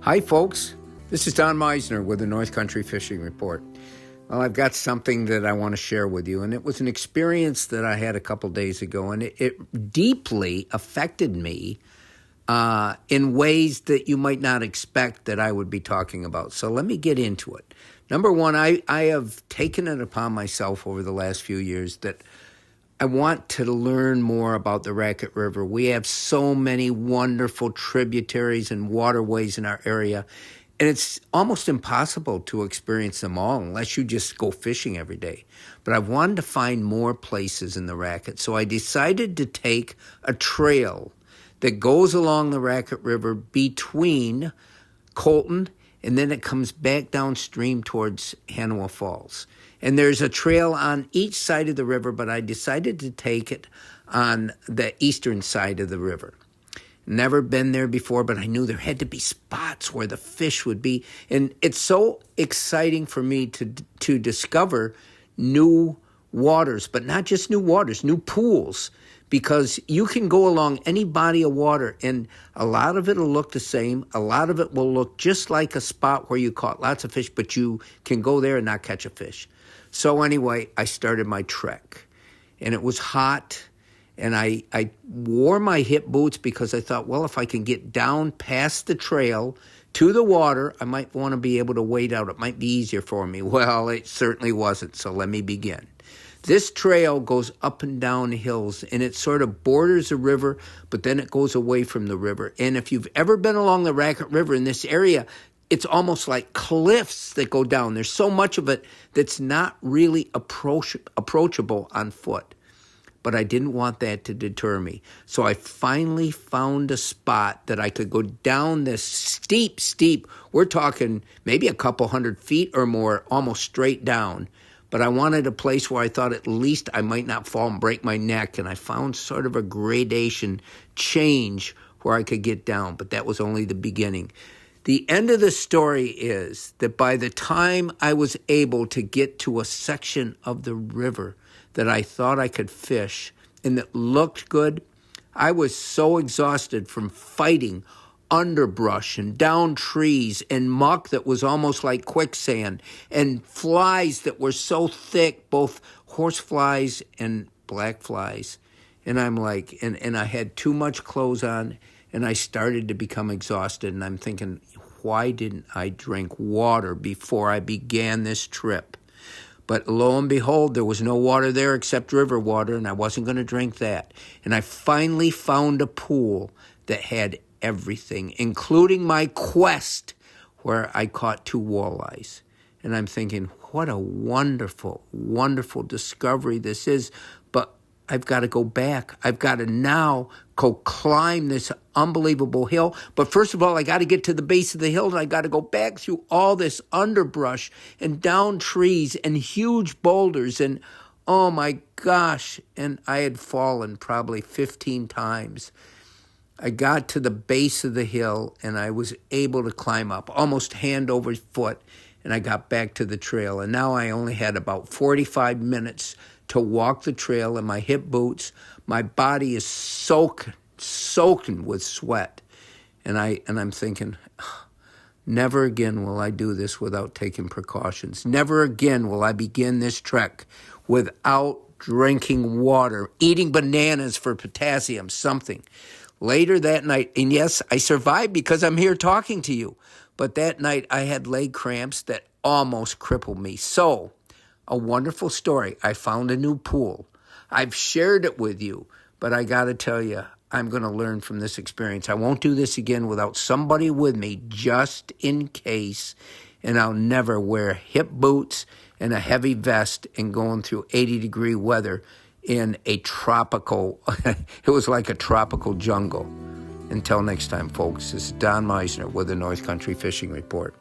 Hi, folks. This is Don Meissner with the North Country Fishing Report. Well, I've got something that I want to share with you, and it was an experience that I had a couple days ago, and it deeply affected me in ways that you might not expect that I would be talking about. So let me get into it. Number one, I have taken it upon myself over the last few years that I want to learn more about the Raquette River. We have so many wonderful tributaries and waterways in our area, and it's almost impossible to experience them all unless you just go fishing every day. But I wanted to find more places in the Raquette, so I decided to take a trail that goes along the Raquette River between Colton, and then it comes back downstream towards Hanawa Falls. And there's a trail on each side of the river, but I decided to take it on the eastern side of the river. Never been there before, but I knew there had to be spots where the fish would be. And it's so exciting for me to discover new waters, but not just new waters, new pools, because you can go along any body of water and a lot of it will look the same. A lot of it will look just like a spot where you caught lots of fish, but you can go there and not catch a fish. So anyway, I started my trek, and it was hot, and I wore my hip boots because I thought, well, if I can get down past the trail to the water, I might want to be able to wade out. It might be easier for me. Well, it certainly wasn't, so let me begin. This trail goes up and down hills, and it sort of borders the river, but then it goes away from the river. And if you've ever been along the Raquette River in this area, it's almost like cliffs that go down. There's so much of it that's not really approachable on foot. But I didn't want that to deter me. So I finally found a spot that I could go down this steep, we're talking maybe a couple 100 feet or more, almost straight down. But I wanted a place where I thought at least I might not fall and break my neck. And I found sort of a gradation change where I could get down. But that was only the beginning. The end of the story is that by the time I was able to get to a section of the river that I thought I could fish and that looked good, I was so exhausted from fighting underbrush and down trees and muck that was almost like quicksand and flies that were so thick, both horse flies and black flies. And I'm like, and I had too much clothes on, and I started to become exhausted. And I'm thinking, why didn't I drink water before I began this trip? But lo and behold, there was no water there except river water, and I wasn't going to drink that. And I finally found a pool that had everything, including my quest, where I caught 2 walleyes. And I'm thinking, what a wonderful, wonderful discovery this is. But I've got to go back. I've got to now go climb this unbelievable hill. But first of all, I got to get to the base of the hill, and I got to go back through all this underbrush and down trees and huge boulders. And oh my gosh, and I had fallen probably 15 times. I got to the base of the hill, and I was able to climb up almost hand over foot, and I got back to the trail. And now I only had about 45 minutes to walk the trail in my hip boots. My body is soaking with sweat. And I'm thinking, never again will I do this without taking precautions. Never again will I begin this trek without drinking water, eating bananas for potassium, something. Later that night, and yes, I survived because I'm here talking to you, but that night I had leg cramps that almost crippled me. So, a wonderful story. I found a new pool. I've shared it with you, but I got to tell you, I'm going to learn from this experience. I won't do this again without somebody with me just in case, and I'll never wear hip boots and a heavy vest and going through 80-degree weather in a tropical, it was like a tropical jungle. Until next time, folks, this is Don Meissner with the North Country Fishing Report.